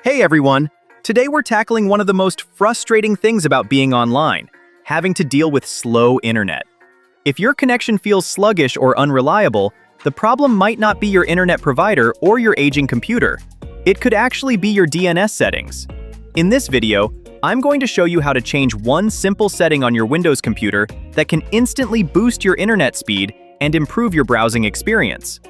Hey everyone! Today we're tackling one of the most frustrating things about being online, having to deal with slow internet. If your connection feels sluggish or unreliable, the problem might not be your internet provider or your aging computer. It could actually be your DNS settings. In this video, I'm going to show you how to change one simple setting on your Windows computer that can instantly boost your internet speed and improve your browsing experience.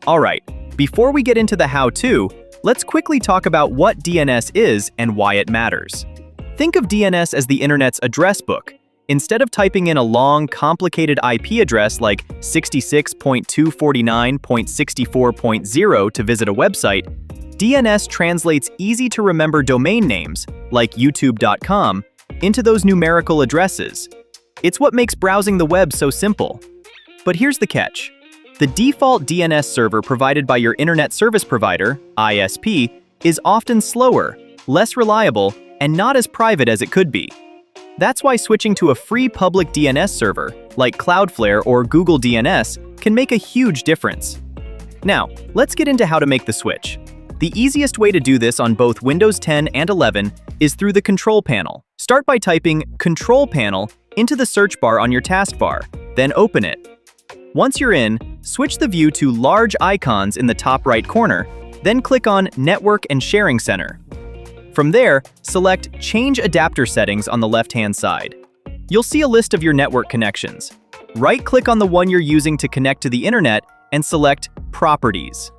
Alright, before we get into the how-to, let's quickly talk about what DNS is and why it matters. Think of DNS as the internet's address book. Instead of typing in a long, complicated IP address like 66.249.64.0 to visit a website, DNS translates easy-to-remember domain names, like youtube.com, into those numerical addresses. It's what makes browsing the web so simple. But here's the catch. The default DNS server provided by your internet service provider, ISP, is often slower, less reliable, and not as private as it could be. That's why switching to a free public DNS server, like Cloudflare or Google DNS, can make a huge difference. Now, let's get into how to make the switch. The easiest way to do this on both Windows 10 and 11 is through the Control Panel. Start by typing Control Panel into the search bar on your taskbar, then open it. Once you're in, switch the view to large icons in the top right corner, then click on Network and Sharing Center. From there, select Change Adapter Settings on the left-hand side. You'll see a list of your network connections. Right-click on the one you're using to connect to the internet and select Properties.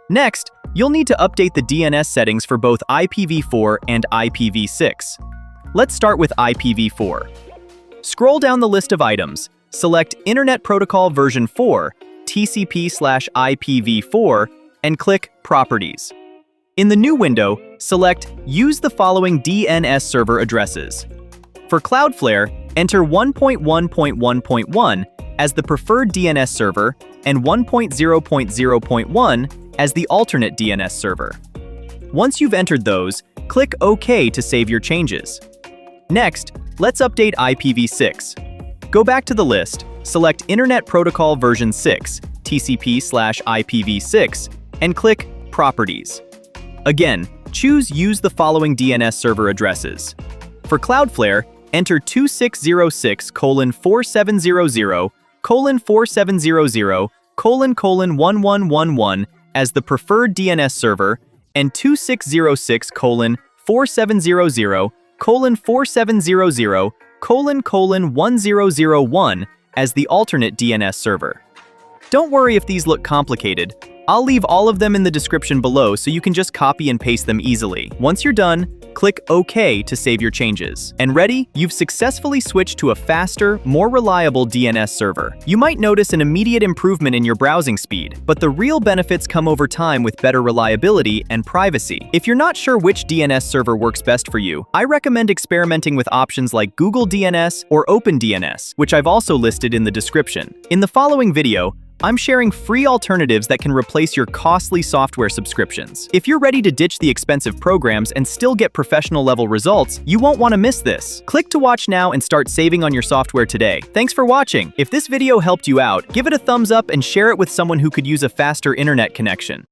Next, you'll need to update the DNS settings for both IPv4 and IPv6. Let's start with IPv4. Scroll down the list of items. Select Internet Protocol version 4, TCP/IPv4, and click Properties. In the new window, select Use the following DNS server addresses. For Cloudflare, enter 1.1.1.1 as the preferred DNS server and 1.0.0.1 as the alternate DNS server. Once you've entered those, click OK to save your changes. Next, let's update IPv6. Go back to the list, select Internet Protocol version 6, TCP/IPv6, and click Properties. Again, choose Use the following DNS server addresses. For Cloudflare, enter 2606:4700:4700:1111 as the preferred DNS server and 2606:4700:4700:1001 as the alternate DNS server. Don't worry if these look complicated. I'll leave all of them in the description below so you can just copy and paste them easily. Once you're done, click OK to save your changes. And ready? You've successfully switched to a faster, more reliable DNS server. You might notice an immediate improvement in your browsing speed, but the real benefits come over time with better reliability and privacy. If you're not sure which DNS server works best for you, I recommend experimenting with options like Google DNS or OpenDNS, which I've also listed in the description. In the following video, I'm sharing free alternatives that can replace your costly software subscriptions. If you're ready to ditch the expensive programs and still get professional-level results, you won't want to miss this. Click to watch now and start saving on your software today. Thanks for watching. If this video helped you out, give it a thumbs up and share it with someone who could use a faster internet connection.